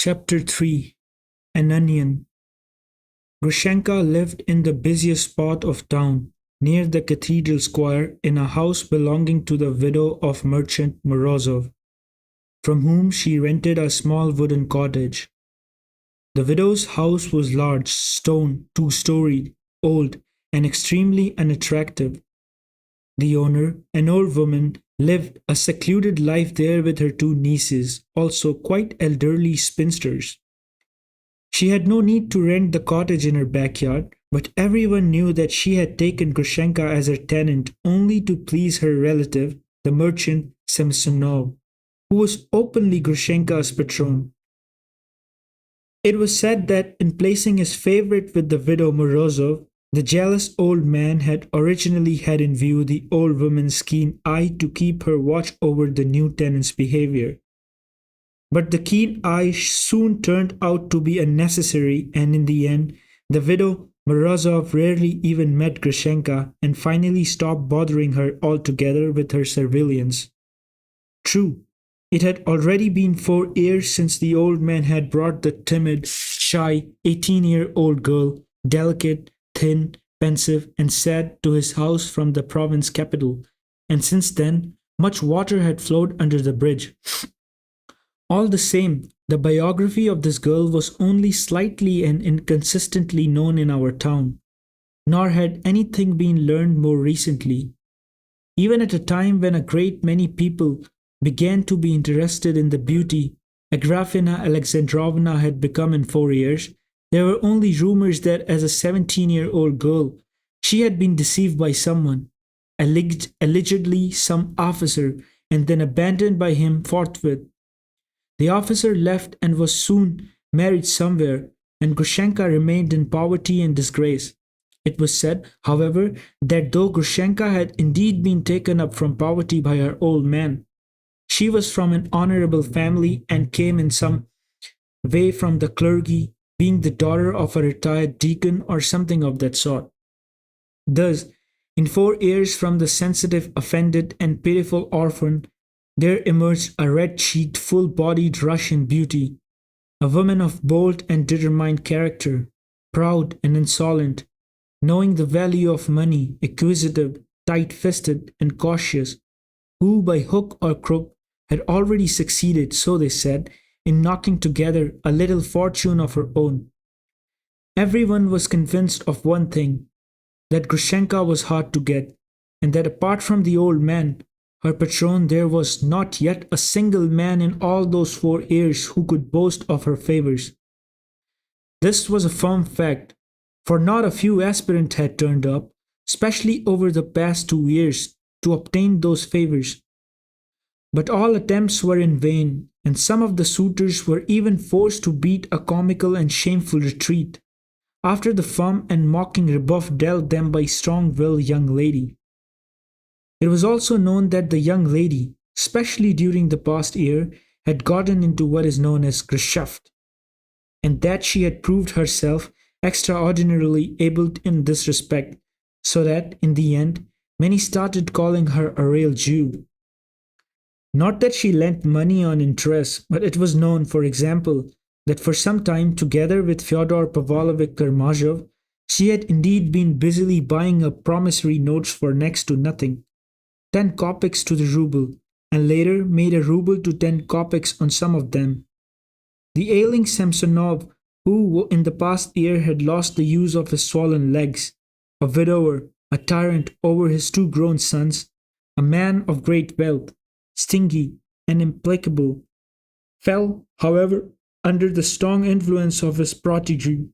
Chapter 3. An Onion. Grushenka lived in the busiest part of town, near the cathedral square, in a house belonging to the widow of merchant Morozov, from whom she rented a small wooden cottage. The widow's house was large, stone, two-storied, old, and extremely unattractive. The owner, an old woman, lived a secluded life there with her two nieces, also quite elderly spinsters. She had no need to rent the cottage in her backyard, but everyone knew that she had taken Grushenka as her tenant only to please her relative, the merchant Samsonov, who was openly Grushenka's patron. It was said that in placing his favorite with the widow Morozov, the jealous old man had originally had in view the old woman's keen eye to keep her watch over the new tenant's behavior. But the keen eye soon turned out to be unnecessary, and in the end, the widow Morozov rarely even met Grushenka and finally stopped bothering her altogether with her surveillance. True, it had already been 4 years since the old man had brought the timid, shy 18-year-old girl, delicate, thin, pensive, and sad, to his house from the province capital, and since then much water had flowed under the bridge. All the same, the biography of this girl was only slightly and inconsistently known in our town, nor had anything been learned more recently. Even at a time when a great many people began to be interested in the beauty Agrafena Alexandrovna had become in 4 years, there were only rumors that as a 17-year-old girl, she had been deceived by someone, allegedly some officer, and then abandoned by him forthwith. The officer left and was soon married somewhere, and Grushenka remained in poverty and disgrace. It was said, however, that though Grushenka had indeed been taken up from poverty by her old man, she was from an honorable family and came in some way from the clergy, being the daughter of a retired deacon or something of that sort. Thus, in 4 years from the sensitive, offended, and pitiful orphan, there emerged a red-cheeked, full-bodied Russian beauty, a woman of bold and determined character, proud and insolent, knowing the value of money, acquisitive, tight-fisted, and cautious, who by hook or crook had already succeeded, so they said, in knocking together a little fortune of her own. Everyone was convinced of one thing, that Grushenka was hard to get, and that apart from the old man, her patron, there was not yet a single man in all those 4 years who could boast of her favors. This was a firm fact, for not a few aspirants had turned up, especially over the past 2 years, to obtain those favors. But all attempts were in vain, and some of the suitors were even forced to beat a comical and shameful retreat, after the firm and mocking rebuff dealt them by strong-willed young lady. It was also known that the young lady, especially during the past year, had gotten into what is known as geschäft, and that she had proved herself extraordinarily able in this respect, so that, in the end, many started calling her a real Jew. Not that she lent money on interest, but it was known, for example, that for some time, together with Fyodor Karamazov, she had indeed been busily buying up promissory notes for next to nothing, 10 kopecks to the ruble, and later made a ruble to 10 kopecks on some of them. The ailing Samsonov, who in the past year had lost the use of his swollen legs, a widower, a tyrant over his 2 grown sons, a man of great wealth, stingy and implacable, fell, however, under the strong influence of his protégé,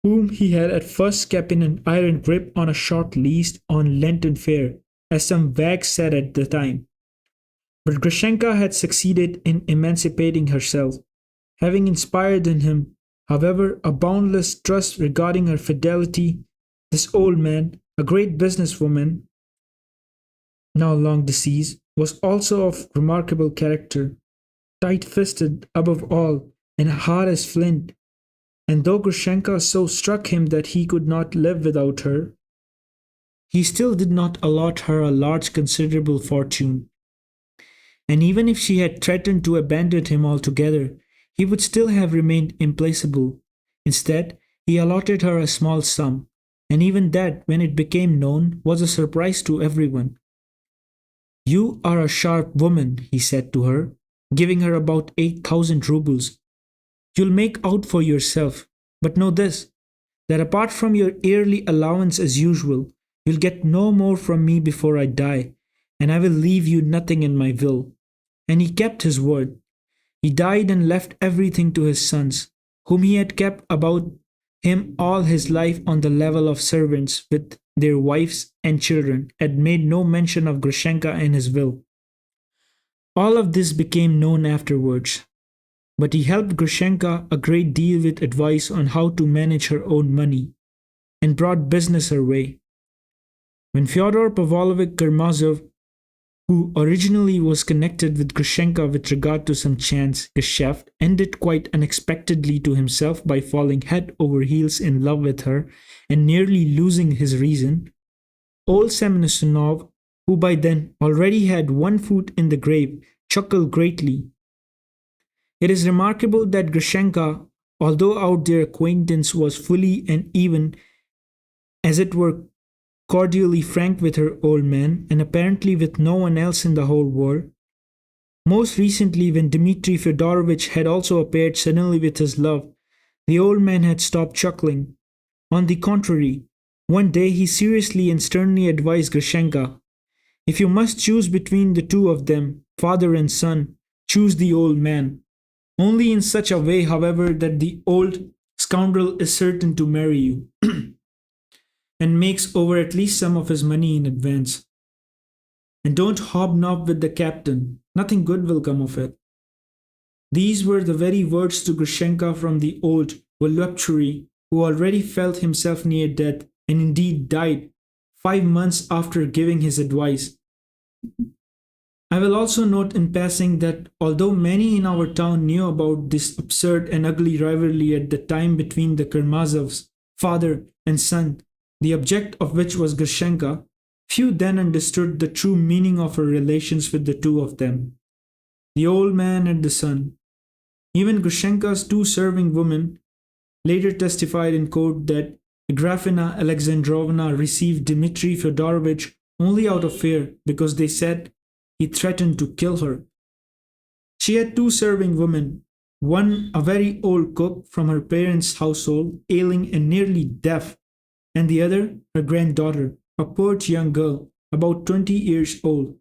whom he had at first kept in an iron grip on a short lease on Lenten fare, as some wags said at the time. But Grushenka had succeeded in emancipating herself, having inspired in him, however, a boundless trust regarding her fidelity. This old man, a great businesswoman, now long deceased, was also of remarkable character, tight-fisted above all, and hard as flint, and though Grushenka so struck him that he could not live without her, he still did not allot her a large considerable fortune. And even if she had threatened to abandon him altogether, he would still have remained implacable. Instead, he allotted her a small sum, and even that, when it became known, was a surprise to everyone. You are a sharp woman, he said to her, giving her about 8,000 rubles. You'll make out for yourself, but know this, that apart from your yearly allowance as usual, you'll get no more from me before I die, and I will leave you nothing in my will. And he kept his word. He died and left everything to his sons, whom he had kept about him all his life on the level of servants with their wives and children, and made no mention of Grushenka in his will. All of this became known afterwards, but he helped Grushenka a great deal with advice on how to manage her own money, and brought business her way. When Fyodor Pavlovich Karamazov, who originally was connected with Grushenka with regard to some chance geschäft, ended quite unexpectedly to himself by falling head over heels in love with her and nearly losing his reason, old Semenussinov, who by then already had one foot in the grave, chuckled greatly. It is remarkable that Grushenka, although out their acquaintance was fully and even, as it were, cordially frank with her old man, and apparently with no one else in the whole world. Most recently, when Dmitri Fyodorovich had also appeared suddenly with his love, the old man had stopped chuckling. On the contrary, one day he seriously and sternly advised Grushenka, if you must choose between the two of them, father and son, choose the old man. Only in such a way, however, that the old scoundrel is certain to marry you. And makes over at least some of his money in advance. And don't hobnob with the captain, nothing good will come of it. These were the very words to Grushenka from the old voluptuary, who already felt himself near death, and indeed died 5 months after giving his advice. I will also note in passing that although many in our town knew about this absurd and ugly rivalry at the time between the Karamazovs, father and son, the object of which was Grushenka, few then understood the true meaning of her relations with the two of them, the old man and the son. Even Grushenka's two serving women later testified in court that Agrafena Alexandrovna received Dmitri Fyodorovich only out of fear, because they said he threatened to kill her. She had two serving women, one a very old cook from her parents' household, ailing and nearly deaf, and the other, her granddaughter, a pert young girl, about 20 years old.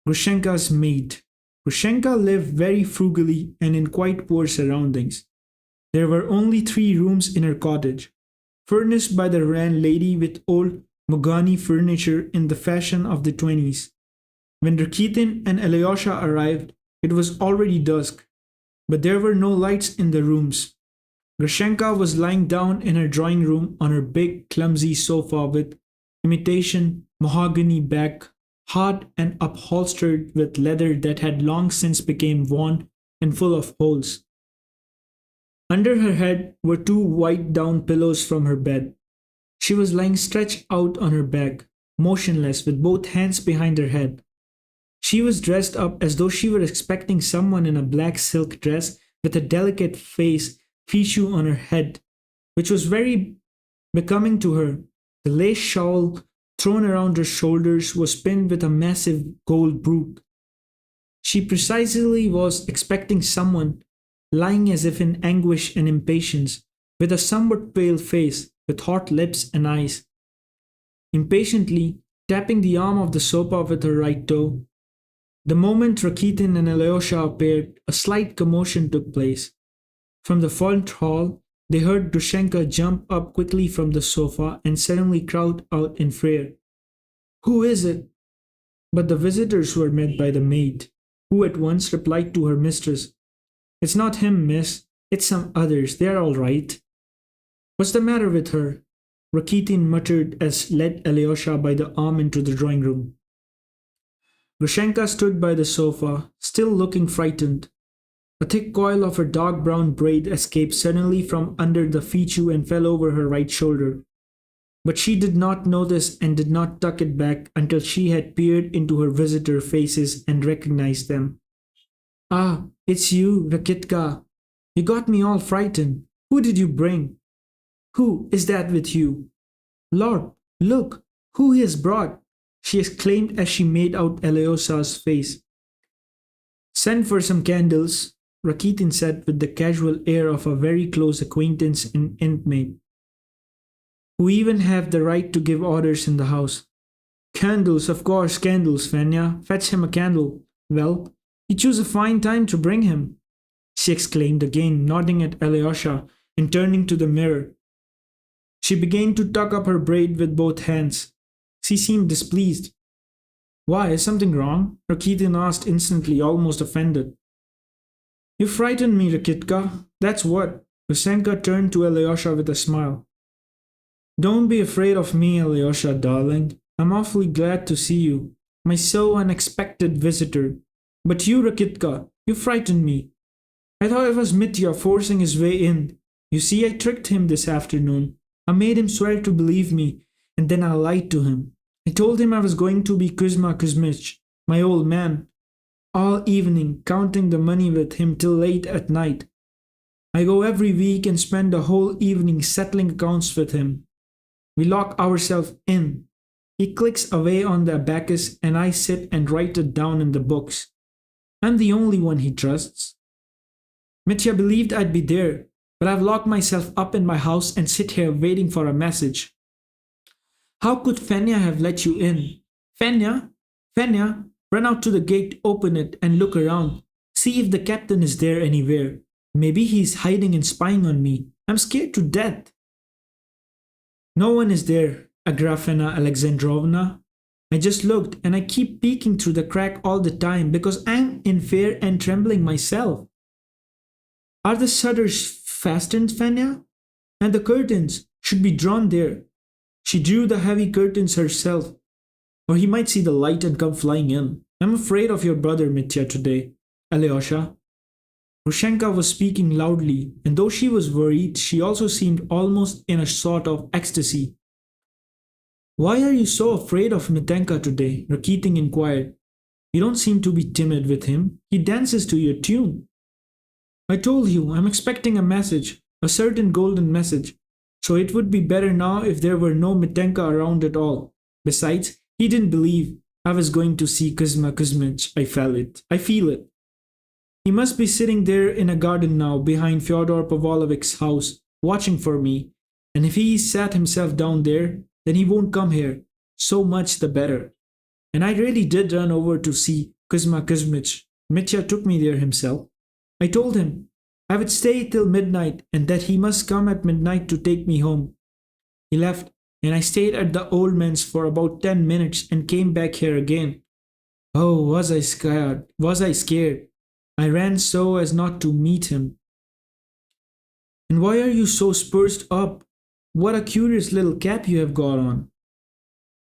Grushenka's maid. Grushenka lived very frugally and in quite poor surroundings. There were only 3 rooms in her cottage, furnished by the landlady with old Mogany furniture in the fashion of the 20s. When Rakitin and Alyosha arrived, it was already dusk, but there were no lights in the rooms. Grushenka was lying down in her drawing room on her big, clumsy sofa with imitation mahogany back, hard and upholstered with leather that had long since become worn and full of holes. Under her head were 2 white down pillows from her bed. She was lying stretched out on her back, motionless, with both hands behind her head. She was dressed up as though she were expecting someone in a black silk dress with a delicate face fichu on her head, which was very becoming to her. The lace shawl thrown around her shoulders was pinned with a massive gold brooch. She precisely was expecting someone, lying as if in anguish and impatience, with a somewhat pale face, with hot lips and eyes. Impatiently tapping the arm of the sofa with her right toe, the moment Rakitin and Alyosha appeared, a slight commotion took place. From the front hall, they heard Grushenka jump up quickly from the sofa and suddenly crowd out in fear. "Who is it?" But the visitors were met by the maid, who at once replied to her mistress, "It's not him, miss. It's some others. They're all right." "What's the matter with her?" Rakitin muttered as led Alyosha by the arm into the drawing room. Grushenka stood by the sofa, still looking frightened. A thick coil of her dark brown braid escaped suddenly from under the fichu and fell over her right shoulder. But she did not notice and did not tuck it back until she had peered into her visitor faces and recognized them. Ah, it's you, Rakitka. You got me all frightened. Who did you bring? Who is that with you? Lord, look, who he has brought, she exclaimed as she made out Alyosha's face. Send for some candles, Rakitin said with the casual air of a very close acquaintance and intimate, who even have the right to give orders in the house. Candles, of course, candles, Fenya. Fetch him a candle. Well, you choose a fine time to bring him, she exclaimed again, nodding at Alyosha and turning to the mirror. She began to tuck up her braid with both hands. She seemed displeased. Why, is something wrong? Rakitin asked instantly, almost offended. You frightened me, Rakitka. That's what. Grushenka turned to Alyosha with a smile. Don't be afraid of me, Alyosha, darling. I'm awfully glad to see you, my so unexpected visitor. But you, Rakitka, you frightened me. I thought it was Mitya forcing his way in. You see, I tricked him this afternoon. I made him swear to believe me, and then I lied to him. I told him I was going to be Kuzma Kuzmich, my old man, all evening, counting the money with him till late at night. I go every week and spend the whole evening settling accounts with him. We lock ourselves in. He clicks away on the abacus and I sit and write it down in the books. I'm the only one he trusts. Mitya believed I'd be there, but I've locked myself up in my house and sit here waiting for a message. How could Fenya have let you in? Fenya? Fenya? Run out to the gate, open it, and look around. See if the captain is there anywhere. Maybe he's hiding and spying on me. I'm scared to death. No one is there, Agrafena Alexandrovna. I just looked and I keep peeking through the crack all the time because I'm in fear and trembling myself. Are the shutters fastened, Fenya? And the curtains should be drawn there. She drew the heavy curtains herself, or he might see the light and come flying in. I'm afraid of your brother Mitya today, Alyosha. Grushenka was speaking loudly, and though she was worried, she also seemed almost in a sort of ecstasy. Why are you so afraid of Mitenka today? Rakitin inquired. You don't seem to be timid with him. He dances to your tune. I told you, I'm expecting a message, a certain golden message. So it would be better now if there were no Mitenka around at all. Besides, he didn't believe I was going to see Kuzma Kuzmich. I feel it. He must be sitting there in a garden now behind Fyodor Pavlovich's house, watching for me. And if he sat himself down there, then he won't come here. So much the better. And I really did run over to see Kuzma Kuzmich. Mitya took me there himself. I told him I would stay till midnight and that he must come at midnight to take me home. He left, and I stayed at the old man's for about 10 minutes and came back here again. Oh, was I scared? I ran so as not to meet him. And why are you so spruced up? What a curious little cap you have got on.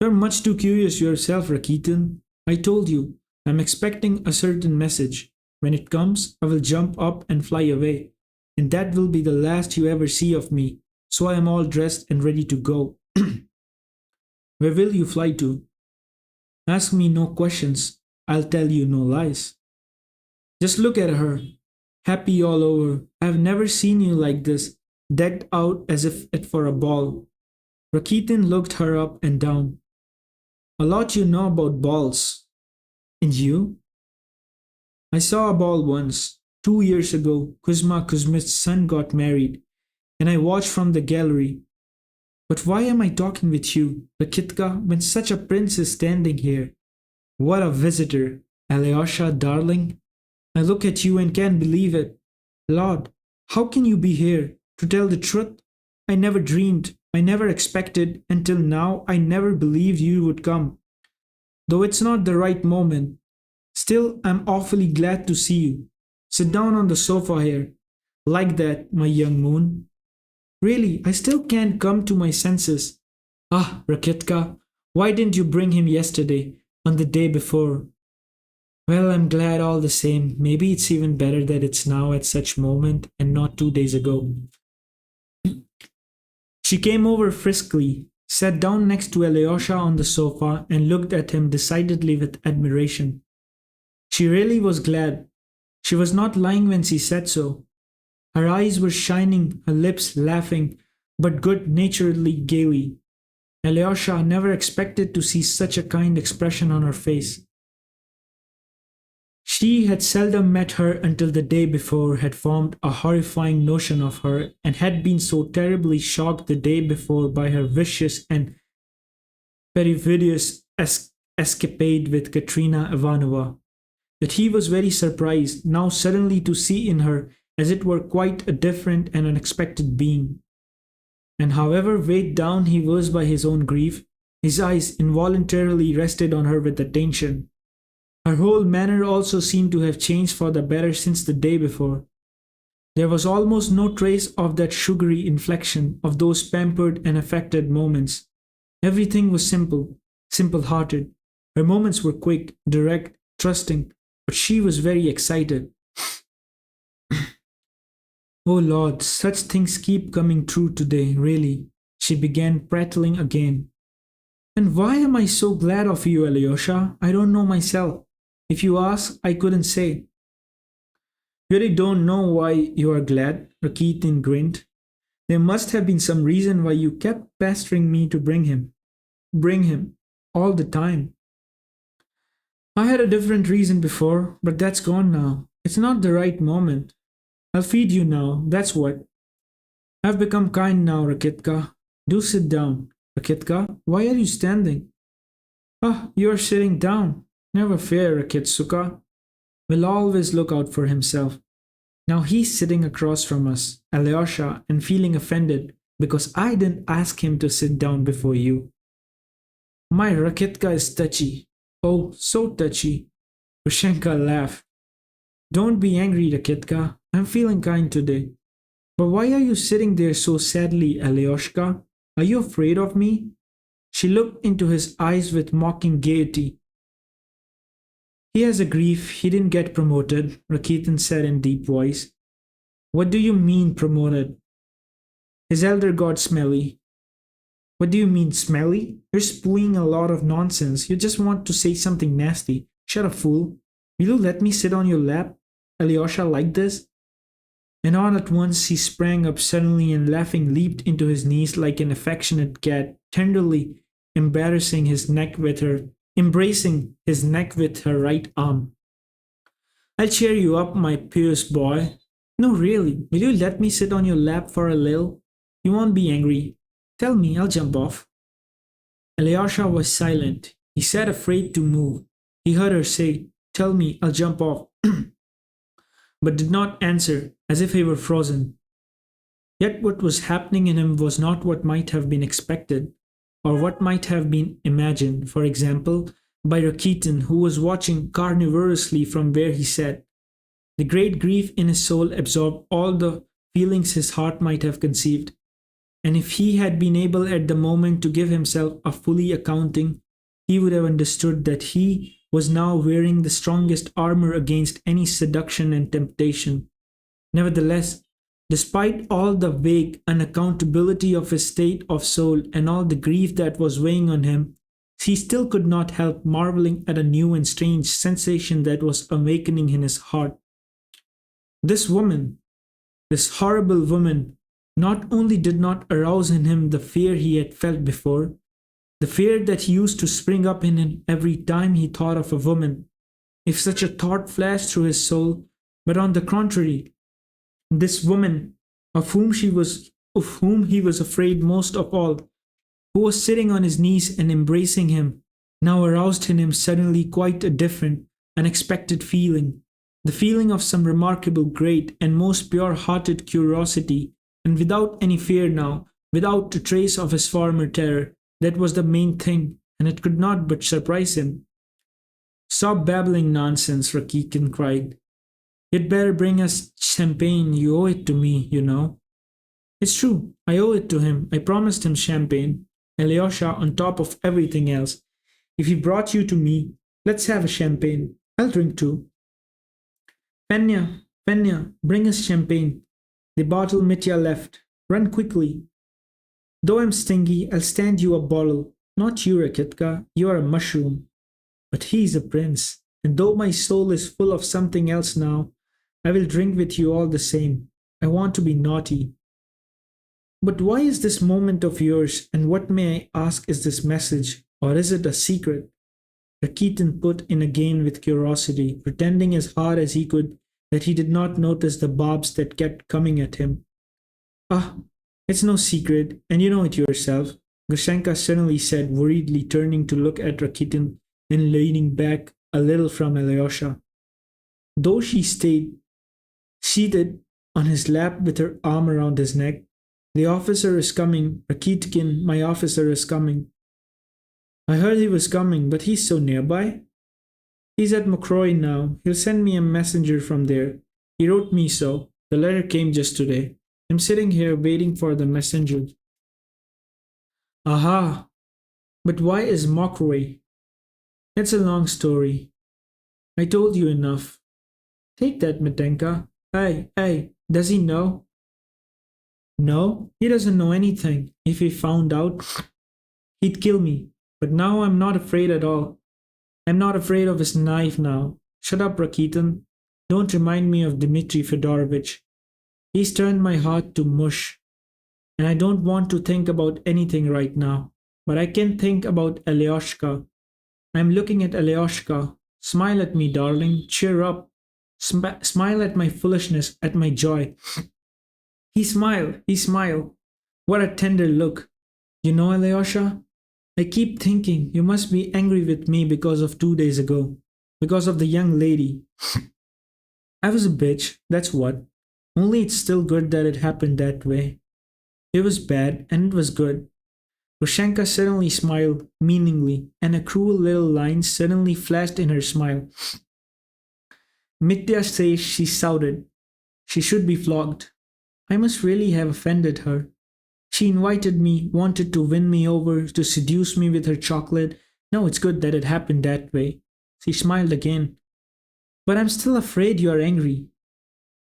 You're much too curious yourself, Rakitin. I told you, I'm expecting a certain message. When it comes, I will jump up and fly away, and that will be the last you ever see of me, so I am all dressed and ready to go. Where will you fly to? Ask me no questions, I'll tell you no lies. Just look at her, happy all over. I've never seen you like this, decked out as if it for a ball. Rakitin looked her up and down. A lot you know about balls. And you? I saw a ball once, 2 years ago. Kuzma Kuzmich's son got married, and I watched from the gallery. But why am I talking with you, Rakitka, when such a prince is standing here? What a visitor, Alyosha, darling. I look at you and can't believe it. Lord, how can you be here? To tell the truth, I never dreamed, I never expected, until now I never believed you would come. Though it's not the right moment. Still, I'm awfully glad to see you. Sit down on the sofa here. Like that, my young moon. Really, I still can't come to my senses. Ah, Rakitka, why didn't you bring him yesterday, on the day before? Well, I'm glad all the same. Maybe it's even better that it's now at such moment and not 2 days ago. She came over friskly, sat down next to Alyosha on the sofa and looked at him decidedly with admiration. She really was glad. She was not lying when she said so. Her eyes were shining, her lips laughing, but good-naturedly gaily. Alyosha never expected to see such a kind expression on her face. She had seldom met her until the day before, had formed a horrifying notion of her, and had been so terribly shocked the day before by her vicious and perfidious escapade with Katerina Ivanovna, that he was very surprised now suddenly to see in her as it were quite a different and unexpected being. And however weighed down he was by his own grief, his eyes involuntarily rested on her with attention. Her whole manner also seemed to have changed for the better since the day before. There was almost no trace of that sugary inflection of those pampered and affected moments. Everything was simple, simple-hearted. Her moments were quick, direct, trusting, but she was very excited. Oh Lord, such things keep coming true today, really. She began prattling again. And why am I so glad of you, Alyosha? I don't know myself. If you ask, I couldn't say. You really don't know why you are glad? Rakitin grinned. There must have been some reason why you kept pestering me to bring him. Bring him. All the time. I had a different reason before, but that's gone now. It's not the right moment. I'll feed you now, that's what. I've become kind now, Rakitka. Do sit down. Rakitka, why are you standing? Ah, you are sitting down. Never fear, Rakitsuka. Will always look out for himself. Now he's sitting across from us, Alyosha, and feeling offended because I didn't ask him to sit down before you. My Rakitka is touchy. Oh, so touchy. Grushenka laughed. Don't be angry, Rakitka. I'm feeling kind today. But why are you sitting there so sadly, Alyoshka? Are you afraid of me? She looked into his eyes with mocking gaiety. He has a grief he didn't get promoted, Rakitin said in deep voice. What do you mean promoted? His elder got smelly. What do you mean smelly? You're spewing a lot of nonsense. You just want to say something nasty. Shut up, fool. Will you let me sit on your lap, Alyosha, like this? And all at once he sprang up suddenly and laughing leaped into his knees like an affectionate cat, tenderly embracing his neck with her right arm. I'll cheer you up, my pious boy. No, really, will you let me sit on your lap for a little? You won't be angry. Tell me, I'll jump off. Alyosha was silent. He sat afraid to move. He heard her say, Tell me, I'll jump off, but did not answer, as if he were frozen. Yet what was happening in him was not what might have been expected, or what might have been imagined, for example, by Rakitin, who was watching carnivorously from where he sat. The great grief in his soul absorbed all the feelings his heart might have conceived, and if he had been able at the moment to give himself a fully accounting, he would have understood that he was now wearing the strongest armor against any seduction and temptation. Nevertheless, despite all the vague unaccountability of his state of soul and all the grief that was weighing on him, he still could not help marveling at a new and strange sensation that was awakening in his heart. This woman, this horrible woman, not only did not arouse in him the fear he had felt before, the fear that used to spring up in him every time he thought of a woman, if such a thought flashed through his soul, but on the contrary, this woman, of whom he was afraid most of all, who was sitting on his knees and embracing him, now aroused in him suddenly quite a different, unexpected feeling, the feeling of some remarkable great and most pure-hearted curiosity, and without any fear now, without a trace of his former terror. That was the main thing, and it could not but surprise him. Stop babbling nonsense, Rakitin cried. You'd better bring us champagne. You owe it to me, you know. It's true, I owe it to him. I promised him champagne. Alyosha, on top of everything else. If he brought you to me, let's have a champagne. I'll drink too. Fenya, bring us champagne. The bottle Mitya left. Run quickly. Though I'm stingy, I'll stand you a bottle. Not you, Rakitka. You are a mushroom. But he's a prince. And though my soul is full of something else now, I will drink with you all the same. I want to be naughty. But why is this moment of yours, and what, may I ask, is this message? Or is it a secret? Rakitin put in again with curiosity, pretending as hard as he could that he did not notice the barbs that kept coming at him. Ah, it's no secret, and you know it yourself, Grushenka suddenly said, worriedly turning to look at Rakitin and leaning back a little from Alyosha. Though she stayed seated on his lap with her arm around his neck, the officer is coming, Rakitkin, my officer is coming. I heard he was coming, but he's so nearby. He's at Mokroy now. He'll send me a messenger from there. He wrote me so. The letter came just today. I'm sitting here waiting for the messenger. Aha! But why is Mokroy? It's a long story. I told you enough. Take that, Mitenka. Hey, does he know? No, he doesn't know anything. If he found out, he'd kill me. But now I'm not afraid at all. I'm not afraid of his knife now. Shut up, Rakitin. Don't remind me of Dmitri Fedorovitch. He's turned my heart to mush. And I don't want to think about anything right now. But I can think about Alyoshka. I'm looking at Alyoshka. Smile at me, darling. Cheer up. Smile at my foolishness, at my joy. He smiled. What a tender look. You know, Alyosha, I keep thinking you must be angry with me because of 2 days ago. Because of the young lady. I was a bitch, that's what. Only it's still good that it happened that way. It was bad, and it was good. Grushenka suddenly smiled, meaningly, and a cruel little line suddenly flashed in her smile. Mitya says she shouted. She should be flogged. I must really have offended her. She invited me, wanted to win me over, to seduce me with her chocolate. No, it's good that it happened that way. She smiled again. But I'm still afraid you are angry.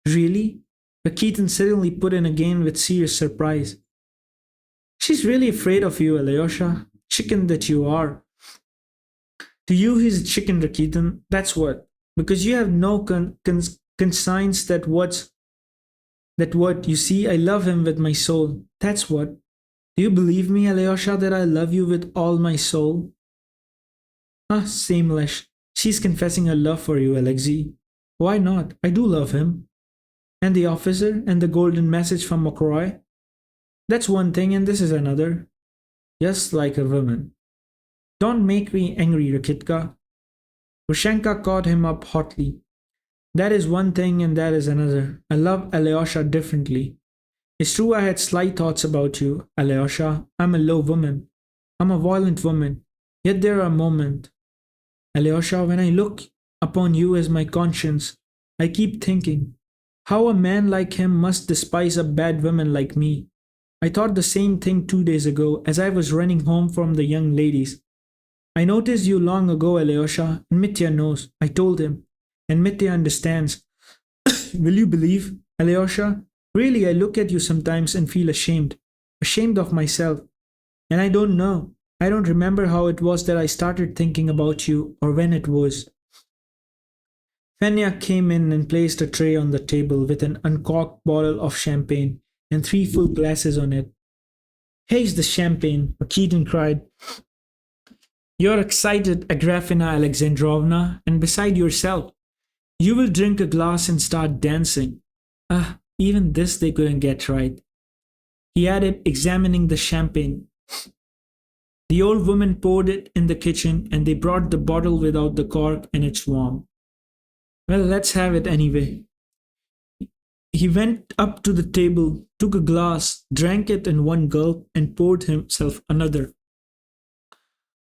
Really? Rakitin suddenly put in again with serious surprise. She's really afraid of you, Alyosha. Chicken that you are. To you he's a chicken, Rakitin. That's what. Because you have no conscience that what, you see, I love him with my soul. That's what. Do you believe me, Alyosha, that I love you with all my soul? Ah, shameless. She's confessing her love for you, Alexei. Why not? I do love him. And the officer, and the golden message from Mokroy? That's one thing, and this is another. Just like a woman. Don't make me angry, Rakitka. Grushenka caught him up hotly. That is one thing and that is another. I love Alyosha differently. It's true I had sly thoughts about you, Alyosha. I'm a low woman. I'm a violent woman. Yet there are moments. Alyosha, when I look upon you as my conscience, I keep thinking, how a man like him must despise a bad woman like me. I thought the same thing 2 days ago as I was running home from the young ladies. I noticed you long ago, Alyosha, and Mitya knows. I told him. And Mitya understands. Will you believe, Alyosha? Really, I look at you sometimes and feel ashamed. Ashamed of myself. And I don't know. I don't remember how it was that I started thinking about you, or when it was. Fenya came in and placed a tray on the table with an uncorked bottle of champagne and 3 full glasses on it. Here's the champagne, Rakitin cried. You're excited, Agrafena Alexandrovna, and beside yourself. You will drink a glass and start dancing. Ah, even this they couldn't get right. He added, examining the champagne. The old woman poured it in the kitchen, and they brought the bottle without the cork, and it's warm. Well, let's have it anyway. He went up to the table, took a glass, drank it in one gulp, and poured himself another.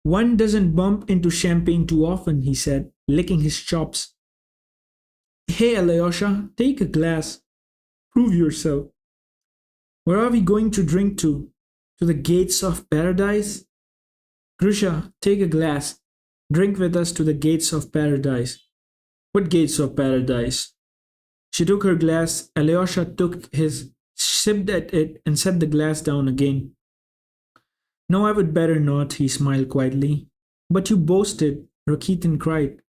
One doesn't bump into champagne too often, he said, licking his chops. Hey, Alyosha, take a glass. Prove yourself. Where are we going to drink to? To the gates of paradise? Grusha, take a glass. Drink with us to the gates of paradise. What gates of paradise? She took her glass. Alyosha took his, sipped at it, and set the glass down again. No, I would better not, he smiled quietly. But you boasted, Rakitin cried.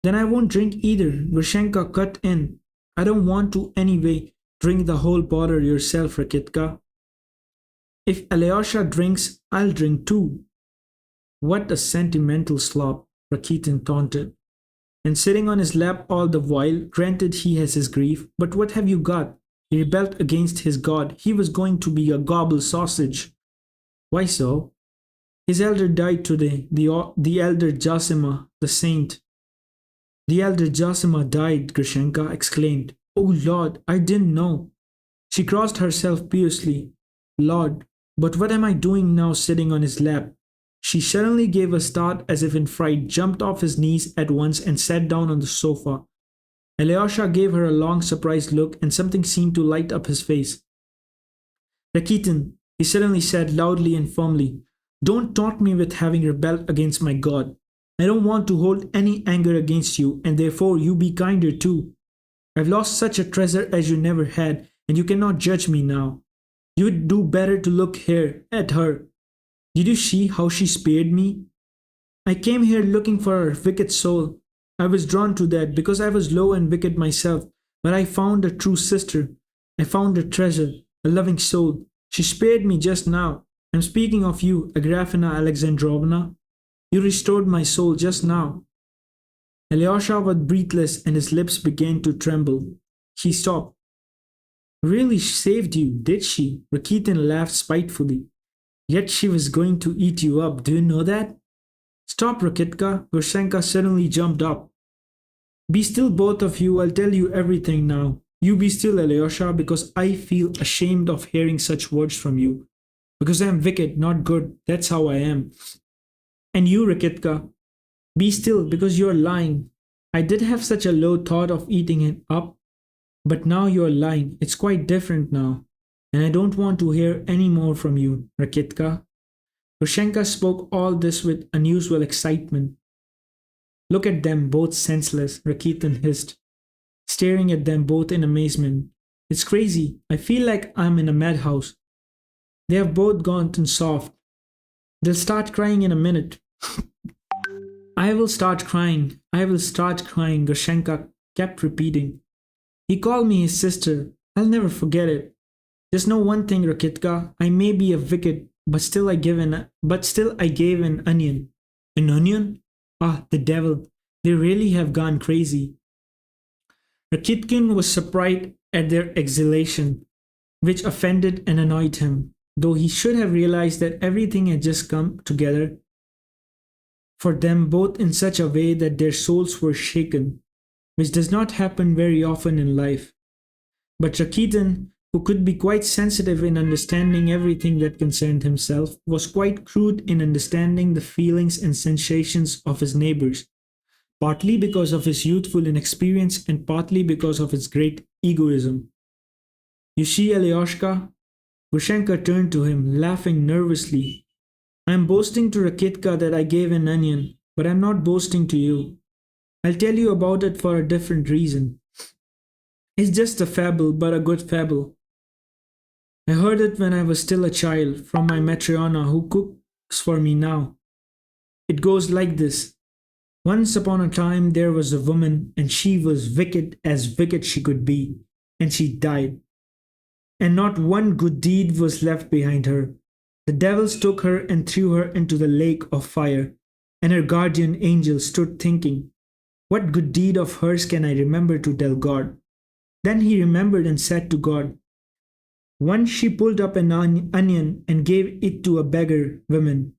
Then I won't drink either, Grushenka cut in. I don't want to anyway. Drink the whole bottle yourself, Rakitka. If Alyosha drinks, I'll drink too. What a sentimental slob, Rakitin taunted. And sitting on his lap all the while, granted he has his grief, but what have you got? He rebelled against his god. He was going to be a gobble sausage. Why so? His elder died today, the elder Jasima, the saint. The elder Jasima died, Grushenka exclaimed. Oh Lord, I didn't know. She crossed herself piously. Lord, but what am I doing now sitting on his lap? She suddenly gave a start as if in fright, jumped off his knees at once and sat down on the sofa. Alyosha gave her a long surprised look and something seemed to light up his face. Rakitin, he suddenly said loudly and firmly, don't taunt me with having rebelled against my God. I don't want to hold any anger against you, and therefore you be kinder too. I've lost such a treasure as you never had, and you cannot judge me now. You would do better to look here at her. Did you see how she spared me? I came here looking for her wicked soul. I was drawn to that because I was low and wicked myself, but I found a true sister. I found a treasure, a loving soul. She spared me just now. I'm speaking of you, Agrafena Alexandrovna. You restored my soul just now. Alyosha was breathless and his lips began to tremble. He stopped. Really saved you, did she? Rakitin laughed spitefully. Yet she was going to eat you up, do you know that? Stop, Rakitka. Grushenka suddenly jumped up. Be still, both of you. I'll tell you everything now. You be still, Alyosha, because I feel ashamed of hearing such words from you. Because I am wicked, not good. That's how I am. And you, Rakitka, be still, because you are lying. I did have such a low thought of eating it up, but now you are lying. It's quite different now. And I don't want to hear any more from you, Rakitka. Grushenka spoke all this with unusual excitement. Look at them, both senseless, Rakitin hissed, staring at them both in amazement. It's crazy. I feel like I'm in a madhouse. They have both gone soft. They'll start crying in a minute. I will start crying. I will start crying, Grushenka kept repeating. He called me his sister. I'll never forget it. Just know one thing, Rakitka. I may be a wicked, but still I gave an onion. An onion? Ah, the devil. They really have gone crazy. Rakitkin was surprised at their exhilaration, which offended and annoyed him, though he should have realized that everything had just come together for them both in such a way that their souls were shaken, which does not happen very often in life. But Rakitin, who could be quite sensitive in understanding everything that concerned himself, was quite crude in understanding the feelings and sensations of his neighbors, partly because of his youthful inexperience and partly because of his great egoism. You see, Alyoshka? Grushenka turned to him, laughing nervously. I am boasting to Rakitka that I gave an onion, but I am not boasting to you. I'll tell you about it for a different reason. It's just a fable, but a good fable. I heard it when I was still a child from my Matriona who cooks for me now. It goes like this. Once upon a time there was a woman, and she was wicked as wicked she could be, and she died. And not one good deed was left behind her. The devils took her and threw her into the lake of fire, and her guardian angel stood thinking, what good deed of hers can I remember to tell God? Then he remembered and said to God, once she pulled up an onion and gave it to a beggar woman.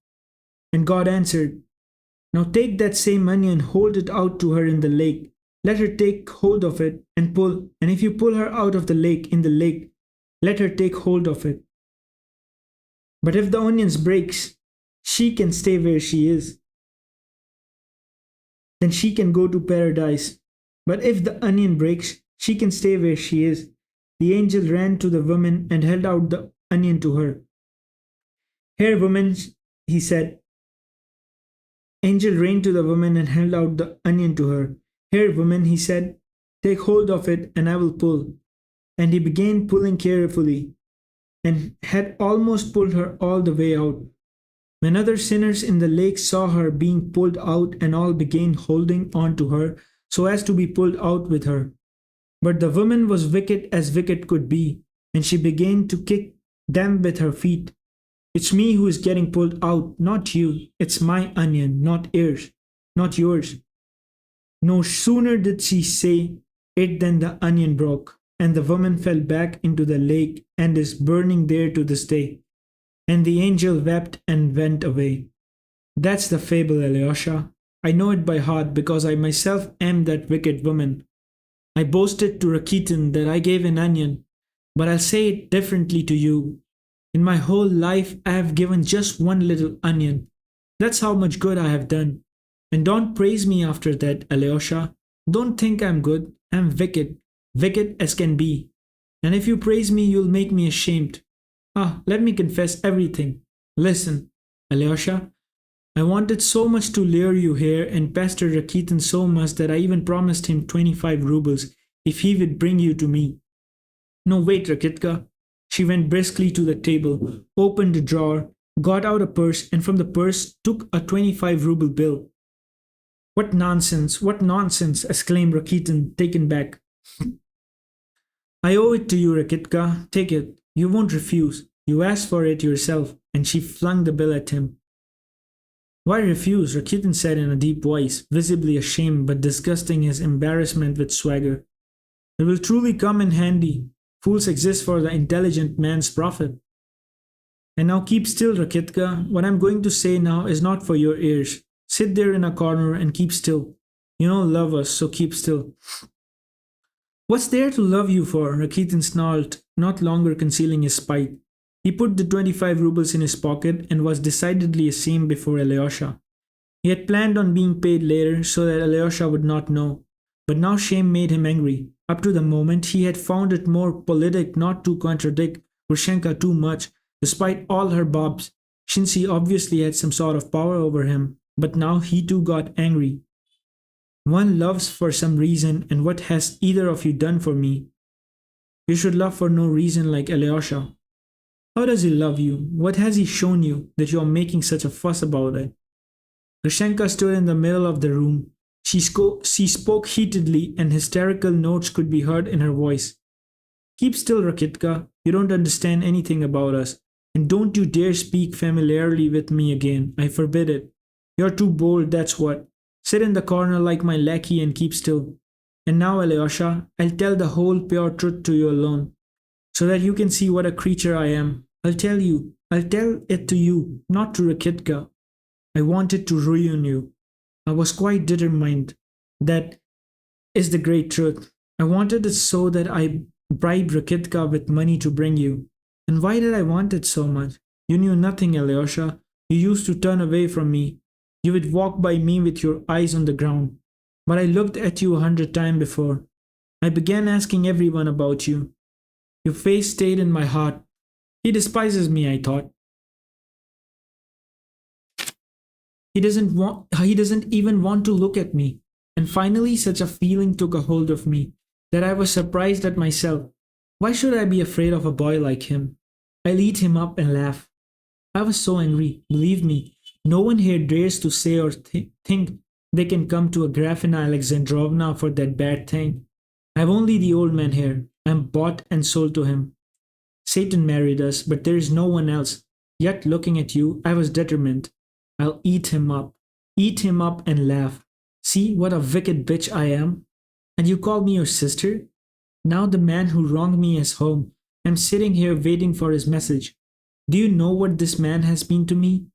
And God answered, now take that same onion, hold it out to her in the lake. Let her take hold of it and pull. And if you pull her out of the lake, let her take hold of it. But if the onion breaks, she can stay where she is. Then she can go to paradise. But if the onion breaks, she can stay where she is. The angel ran to the woman and held out the onion to her. Here, woman, he said. Angel ran to the woman and held out the onion to her. Here, woman, he said, take hold of it and I will pull. And he began pulling carefully and had almost pulled her all the way out. When other sinners in the lake saw her being pulled out and all began holding on to her so as to be pulled out with her. But the woman was wicked as wicked could be, and she began to kick them with her feet. It's me who is getting pulled out, not you. It's my onion, not yours. Not yours. No sooner did she say it than the onion broke, and the woman fell back into the lake and is burning there to this day. And the angel wept and went away. That's the fable, Alyosha. I know it by heart because I myself am that wicked woman. I boasted to Rakitin that I gave an onion, but I'll say it differently to you. In my whole life, I have given just one little onion. That's how much good I have done. And don't praise me after that, Alyosha. Don't think I'm good. I'm wicked, wicked as can be. And if you praise me, you'll make me ashamed. Let me confess everything. Listen, Alyosha, I wanted so much to lure you here and pester Rakitin so much that I even promised him 25 rubles if he would bring you to me. No, wait, Rakitka. She went briskly to the table, opened a drawer, got out a purse, and from the purse took a 25-ruble bill. What nonsense, what nonsense, exclaimed Rakitin, taken back. I owe it to you, Rakitka. Take it. You won't refuse. You asked for it yourself. And she flung the bill at him. Why refuse? Rakitin said in a deep voice, visibly ashamed but disgusting his embarrassment with swagger. It will truly come in handy. Fools exist for the intelligent man's profit. And now keep still, Rakitka. What I'm going to say now is not for your ears. Sit there in a corner and keep still. You don't love us, so keep still. What's there to love you for? Rakitin snarled, not longer concealing his spite. He put the 25 rubles in his pocket and was decidedly ashamed before Alyosha. He had planned on being paid later so that Alyosha would not know. But now shame made him angry. Up to the moment, he had found it more politic not to contradict Grushenka too much, despite all her bobs, since he obviously had some sort of power over him. But now he too got angry. One loves for some reason, and what has either of you done for me? You should love for no reason like Alyosha. How does he love you? What has he shown you that you are making such a fuss about it? Grushenka stood in the middle of the room. She spoke heatedly, and hysterical notes could be heard in her voice. Keep still, Rakitka. You don't understand anything about us. And don't you dare speak familiarly with me again. I forbid it. You're too bold, that's what. Sit in the corner like my lackey and keep still. And now, Alyosha, I'll tell the whole pure truth to you alone, so that you can see what a creature I am. I'll tell it to you, not to Rakitka. I wanted to ruin you. I was quite determined. That is the great truth. I wanted it so that I bribed Rakitka with money to bring you. And why did I want it so much? You knew nothing, Alyosha. You used to turn away from me. You would walk by me with your eyes on the ground. But I looked at you 100 times before. I began asking everyone about you. Your face stayed in my heart. He despises me, I thought. He doesn't even want to look at me. And finally such a feeling took a hold of me that I was surprised at myself. Why should I be afraid of a boy like him? I'll eat him up and laugh. I was so angry, believe me. No one here dares to say or think they can come to Agrafena Alexandrovna for that bad thing. I have only the old man here. I am bought and sold to him. Satan married us, but there is no one else. Yet looking at you, I was determined. I'll eat him up and laugh. See what a wicked bitch I am. And you call me your sister? Now the man who wronged me is home. I'm sitting here waiting for his message. Do you know what this man has been to me?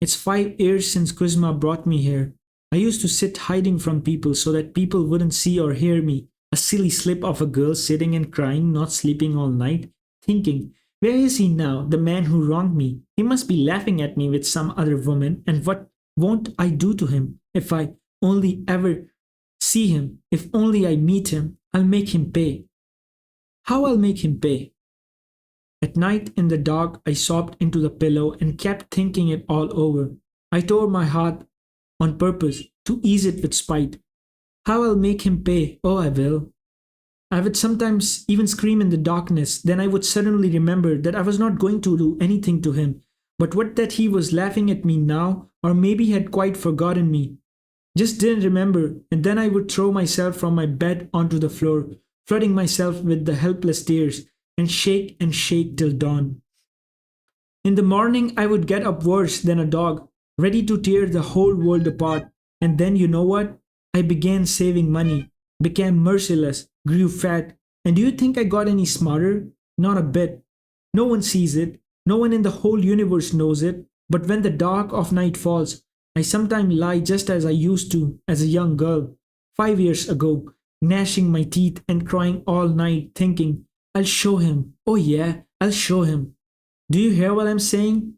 It's 5 years since Kuzma brought me here. I used to sit hiding from people so that people wouldn't see or hear me. A silly slip of a girl sitting and crying, not sleeping all night, thinking, where is he now, the man who wronged me? He must be laughing at me with some other woman, and what won't I do to him? If I only ever see him, if only I meet him, I'll make him pay. How I'll make him pay? At night in the dark, I sobbed into the pillow and kept thinking it all over. I tore my heart on purpose to ease it with spite. How I'll make him pay? Oh, I will. I would sometimes even scream in the darkness. Then I would suddenly remember that I was not going to do anything to him, but what that he was laughing at me now, or maybe had quite forgotten me. Just didn't remember, and then I would throw myself from my bed onto the floor, flooding myself with the helpless tears, and shake till dawn. In the morning, I would get up worse than a dog, ready to tear the whole world apart. And then, you know what? I began saving money, became merciless, grew fat. And do you think I got any smarter? Not a bit. No one sees it. No one in the whole universe knows it. But when the dark of night falls, I sometimes lie just as I used to as a young girl, 5 years ago, gnashing my teeth and crying all night, thinking, I'll show him. Oh, yeah, I'll show him. Do you hear what I'm saying?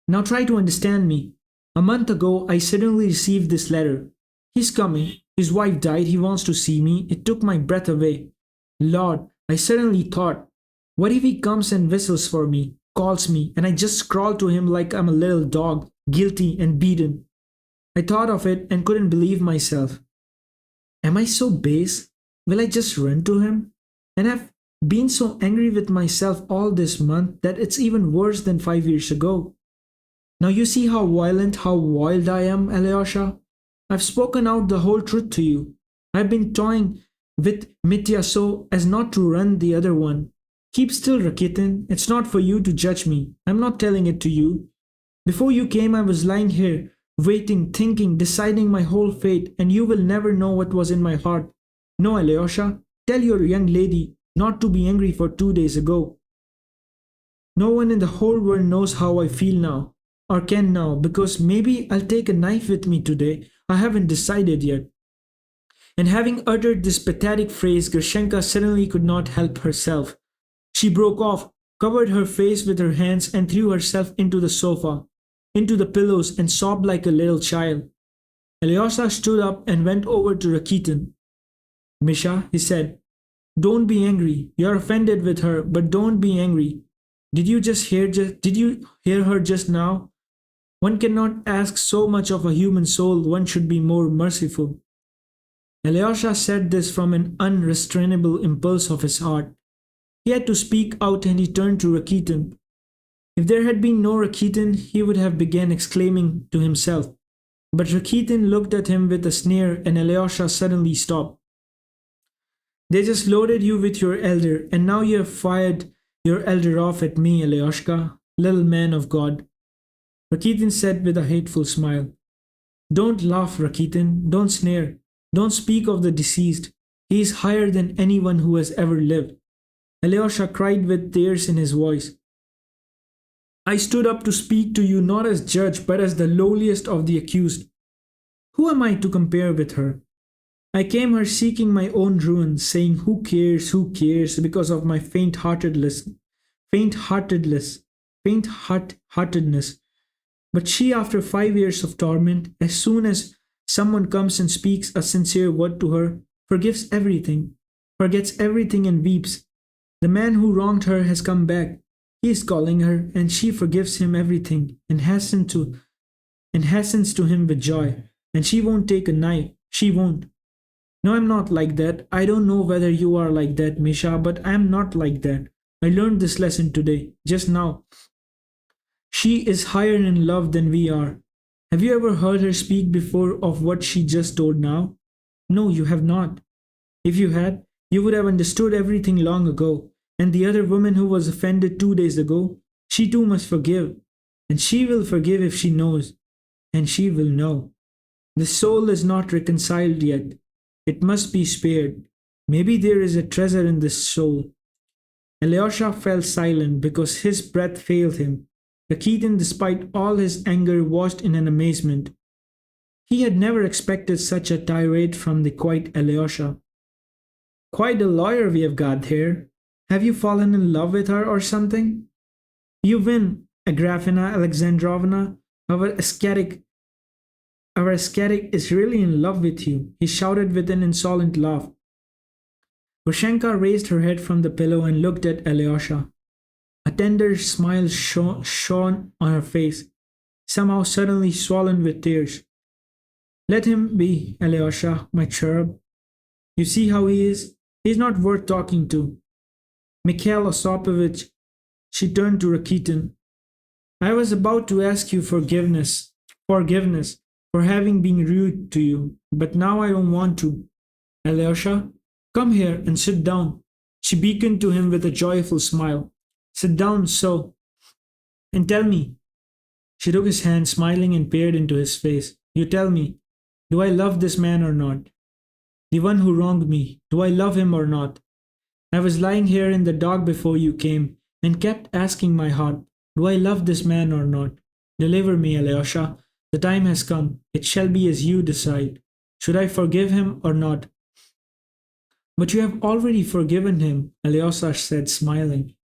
Now try to understand me. A month ago, I suddenly received this letter. He's coming. His wife died. He wants to see me. It took my breath away. Lord, I suddenly thought, what if he comes and whistles for me, calls me, and I just crawl to him like I'm a little dog, guilty and beaten? I thought of it and couldn't believe myself. Am I so base? Will I just run to him? And I've been so angry with myself all this month that it's even worse than 5 years ago. Now you see how violent, how wild I am, Alyosha. I've spoken out the whole truth to you. I've been toying with Mitya so as not to run the other one. Keep still, Rakitin. It's not for you to judge me. I'm not telling it to you. Before you came, I was lying here, waiting, thinking, deciding my whole fate, and you will never know what was in my heart. No, Alyosha, tell your young lady not to be angry for 2 days ago. No one in the whole world knows how I feel now, or can now, because maybe I'll take a knife with me today. I haven't decided yet. And having uttered this pathetic phrase, Gershenka suddenly could not help herself. She broke off, covered her face with her hands, and threw herself into the sofa, into the pillows, and sobbed like a little child. Alyosha stood up and went over to Rakitin. Misha, he said, don't be angry. You're offended with her, but don't be angry. Did you hear her just now? One cannot ask so much of a human soul. One should be more merciful. Alyosha said this from an unrestrainable impulse of his heart. He had to speak out, and he turned to Rakitin. If there had been no Rakitin, he would have begun exclaiming to himself. But Rakitin looked at him with a sneer, and Alyosha suddenly stopped. They just loaded you with your elder, and now you have fired your elder off at me, Alyoshka, little man of God. Rakitin said with a hateful smile. Don't laugh, Rakitin. Don't sneer. Don't speak of the deceased. He is higher than anyone who has ever lived. Alyosha cried with tears in his voice. I stood up to speak to you not as judge, but as the lowliest of the accused. Who am I to compare with her? I came here seeking my own ruin, saying, who cares, because of my faint-heartedness. But she, after 5 years of torment, as soon as someone comes and speaks a sincere word to her, forgives everything, forgets everything and weeps. The man who wronged her has come back. He is calling her, and she forgives him everything, and hastens to him with joy. And she won't take a knife. She won't. No, I'm not like that. I don't know whether you are like that, Misha, but I'm not like that. I learned this lesson today, just now. She is higher in love than we are. Have you ever heard her speak before of what she just told now? No, you have not. If you had, you would have understood everything long ago. And the other woman who was offended 2 days ago, she too must forgive. And she will forgive if she knows. And she will know. The soul is not reconciled yet. It must be spared. Maybe there is a treasure in this soul. Alyosha fell silent because his breath failed him. Rakitin, despite all his anger, watched in an amazement. He had never expected such a tirade from the quiet Alyosha. Quite a lawyer we have got here. Have you fallen in love with her or something? You win, Agrafena Alexandrovna. Our ascetic is really in love with you, he shouted with an insolent laugh. Grushenka raised her head from the pillow and looked at Alyosha. A tender smile shone on her face, somehow suddenly swollen with tears. Let him be, Alyosha, my cherub. You see how he is? He's not worth talking to. Mikhail Osopovich, she turned to Rakitin. I was about to ask you forgiveness for having been rude to you, but now I don't want to. Alyosha, Come here and sit down. She beckoned to him with a joyful smile. Sit down so, and tell me. She took his hand, smiling, and peered into his face. You tell me, do I love this man or not? The one who wronged me, do I love him or not? I was lying here in the dark before you came, and kept asking my heart, do I love this man or not? Deliver me, Alyosha. The time has come. It shall be as you decide. Should I forgive him or not? But you have already forgiven him, Alyosha said, smiling.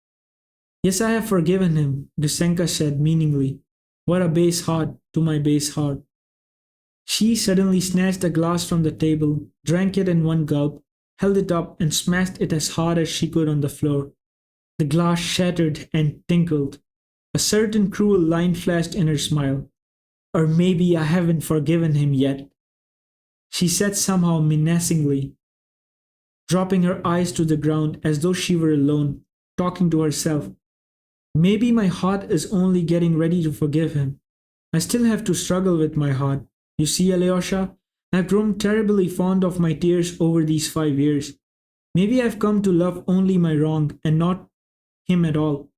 Yes, I have forgiven him, Grushenka said meaningly. What a base heart to my base heart. She suddenly snatched a glass from the table, drank it in one gulp, held it up and smashed it as hard as she could on the floor. The glass shattered and tinkled. A certain cruel line flashed in her smile. Or maybe I haven't forgiven him yet, she said somehow menacingly, dropping her eyes to the ground as though she were alone, talking to herself. Maybe my heart is only getting ready to forgive him. I still have to struggle with my heart. You see, Alyosha, I've grown terribly fond of my tears over these 5 years. Maybe I've come to love only my wrong and not him at all.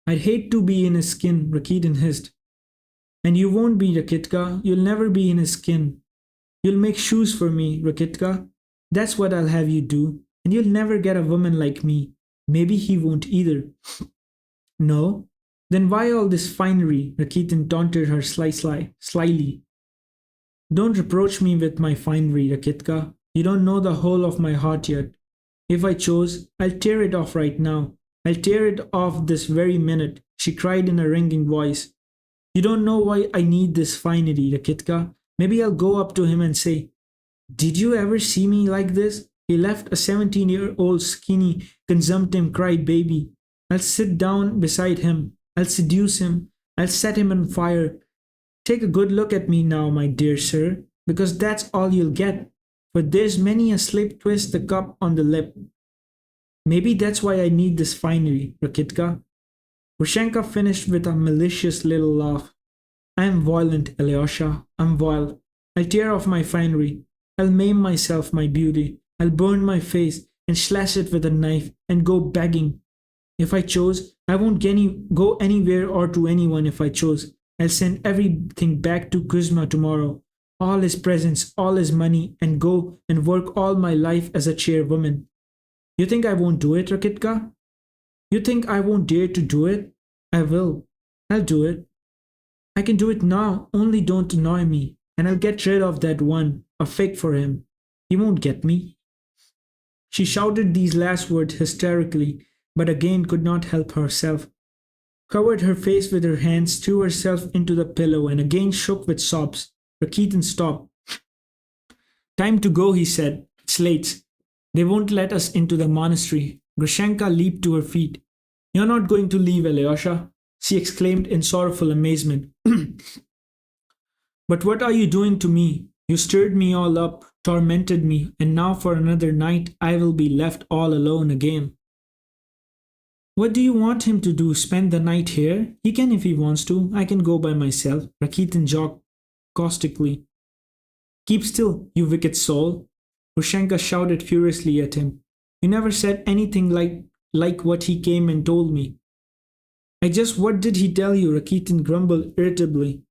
I'd hate to be in his skin, Rakitin hissed. And you won't be, Rakitka. You'll never be in his skin. You'll make shoes for me, Rakitka. That's what I'll have you do. And you'll never get a woman like me. Maybe he won't either. No? Then why all this finery? Rakitin taunted her slyly. Don't reproach me with my finery, Rakitka. You don't know the whole of my heart yet. If I chose, I'll tear it off right now. I'll tear it off this very minute, she cried in a ringing voice. You don't know why I need this finery, Rakitka. Maybe I'll go up to him and say, did you ever see me like this? He left a 17-year-old skinny, consumptive cry-baby. I'll sit down beside him. I'll seduce him. I'll set him on fire. Take a good look at me now, my dear sir, because that's all you'll get. For there's many a slip twist the cup on the lip. Maybe that's why I need this finery, Rakitka. Grushenka finished with a malicious little laugh. I am violent, Alyosha. I'm vile. I'll tear off my finery. I'll maim myself, my beauty. I'll burn my face and slash it with a knife and go begging. If I chose, I won't go anywhere or to anyone if I chose. I'll send everything back to Kuzma tomorrow. All his presents, all his money, and go and work all my life as a chairwoman. You think I won't do it, Rakitka? You think I won't dare to do it? I will. I'll do it. I can do it now, only don't annoy me, and I'll get rid of that one, a fig for him. He won't get me. She shouted these last words hysterically, but again could not help herself. Covered her face with her hands, threw herself into the pillow, and again shook with sobs. Rakitin stopped. Time to go, he said. It's late. They won't let us into the monastery. Grushenka leaped to her feet. You're not going to leave, Alyosha, she exclaimed in sorrowful amazement. But what are you doing to me? You stirred me all up, tormented me, and now for another night I will be left all alone again. What do you want him to do, spend the night here? He can if he wants to. I can go by myself, Rakitin joked caustically. Keep still, you wicked soul, Grushenka shouted furiously at him. You never said anything like what he came and told me. What did he tell you? Rakitin grumbled irritably.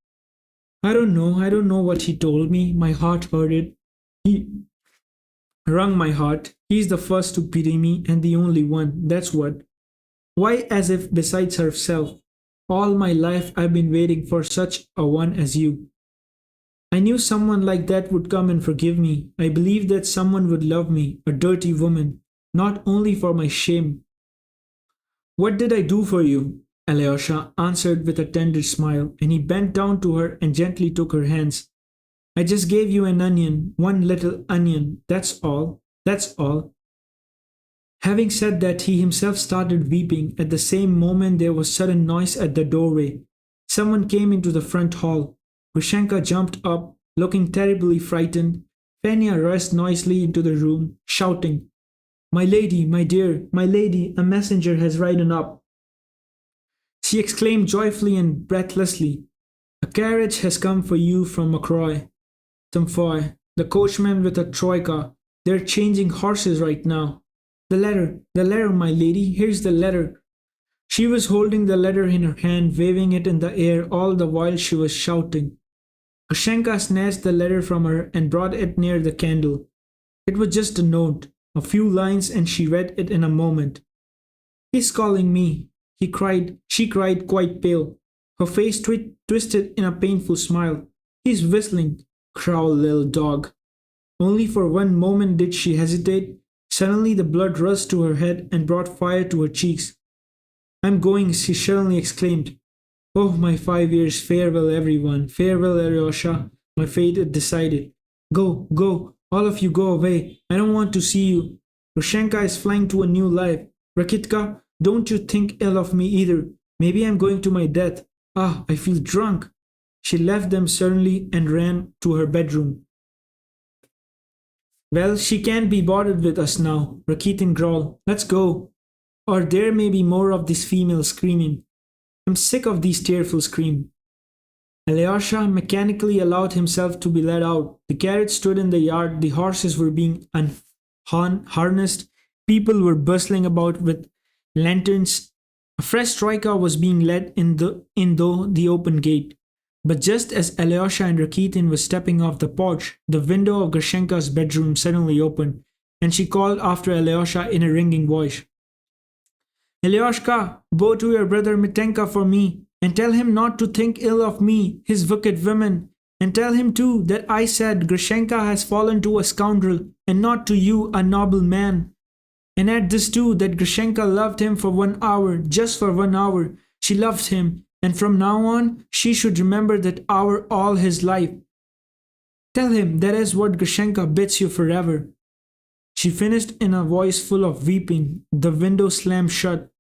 I don't know what he told me. My heart heard it. He wrung my heart. He's the first to pity me and the only one, that's what. Why, as if besides herself, all my life I've been waiting for such a one as you. I knew someone like that would come and forgive me. I believed that someone would love me, a dirty woman, not only for my shame. What did I do for you? Alyosha answered with a tender smile, and he bent down to her and gently took her hands. I just gave you an onion, one little onion, that's all, that's all. Having said that, he himself started weeping. At the same moment there was sudden noise at the doorway. Someone came into the front hall. Grushenka jumped up, looking terribly frightened. Fenya rushed noisily into the room, shouting, My lady, my dear, my lady, a messenger has ridden up. She exclaimed joyfully and breathlessly, A carriage has come for you from Mokroy. Tomfoy, the coachman with a troika, They're changing horses right now. The letter, my lady, here's the letter. She was holding the letter in her hand, waving it in the air all the while she was shouting. Grushenka snatched the letter from her and brought it near the candle. It was just a note, a few lines, and she read it in a moment. He's calling me, she cried, quite pale. Her face twisted in a painful smile. He's whistling, growled little dog. Only for one moment did she hesitate. Suddenly the blood rushed to her head and brought fire to her cheeks. I'm going, she suddenly exclaimed. Oh, my 5 years, farewell everyone, farewell Alyosha, my fate is decided. Go, go, all of you go away, I don't want to see you. Grushenka is flying to a new life. Rakitka, don't you think ill of me either. Maybe I'm going to my death. Ah, I feel drunk. She left them suddenly and ran to her bedroom. Well, she can't be bothered with us now, Rakitin growled. Let's go. Or there may be more of this female screaming. I'm sick of these tearful screams. Alyosha mechanically allowed himself to be led out. The carriage stood in the yard, the horses were being unharnessed, people were bustling about with lanterns. A fresh troika was being led in through the open gate. But just as Alyosha and Rakitin were stepping off the porch, the window of Grushenka's bedroom suddenly opened, and she called after Alyosha in a ringing voice. Alyoshka, go to your brother Mitenka for me, and tell him not to think ill of me, his wicked woman, and tell him too that I said Grushenka has fallen to a scoundrel, and not to you, a noble man. And add this too, that Grushenka loved him for 1 hour, just for 1 hour. She loved him, and from now on, she should remember that hour all his life. Tell him that is what Grushenka bids you forever. She finished in a voice full of weeping. The window slammed shut.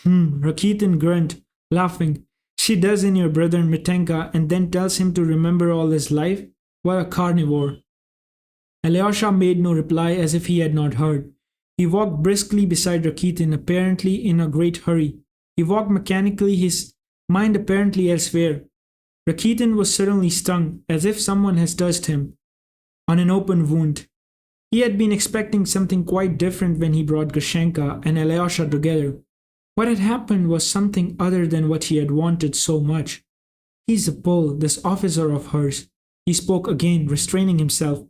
Rakitin grunted, laughing. She does in your brother Mitenka and then tells him to remember all his life? What a carnivore. Alyosha made no reply, as if he had not heard. He walked briskly beside Rakitin, apparently in a great hurry. He walked mechanically, his mind apparently elsewhere. Rakitin was suddenly stung, as if someone had touched him, on an open wound. He had been expecting something quite different when he brought Grushenka and Alyosha together. What had happened was something other than what he had wanted so much. He's a Pole, this officer of hers. He spoke again, restraining himself.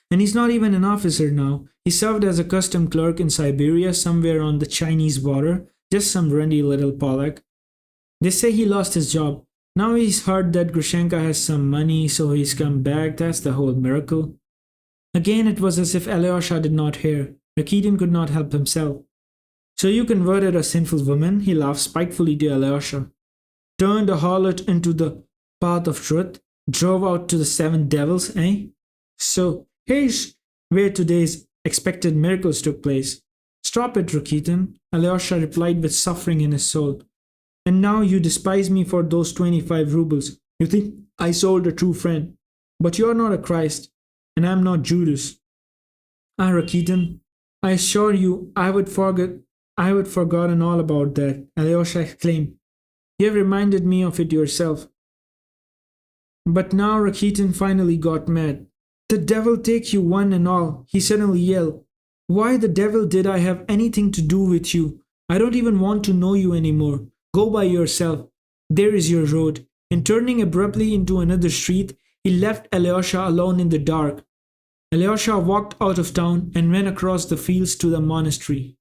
And he's not even an officer now. He served as a custom clerk in Siberia, somewhere on the Chinese border, just some ruddy little Polak. They say he lost his job. Now he's heard that Grushenka has some money, so he's come back. That's the whole miracle. Again, it was as if Alyosha did not hear. Rakitin could not help himself. So you converted a sinful woman, he laughed spitefully to Alyosha. Turned a harlot into the path of truth, drove out to the 7 devils, eh? So, here's where today's expected miracles took place. Stop it, Rakitin, Alyosha replied with suffering in his soul. And now you despise me for those 25 rubles. You think I sold a true friend. But you're not a Christ, and I'm not Judas. Ah, Rakitin, I assure you I would forgotten all about that, Alyosha exclaimed. You have reminded me of it yourself. But now Rakitin finally got mad. The devil take you one and all, he suddenly yelled. Why the devil did I have anything to do with you? I don't even want to know you anymore. Go by yourself. There is your road. And turning abruptly into another street, he left Alyosha alone in the dark. Alyosha walked out of town and ran across the fields to the monastery.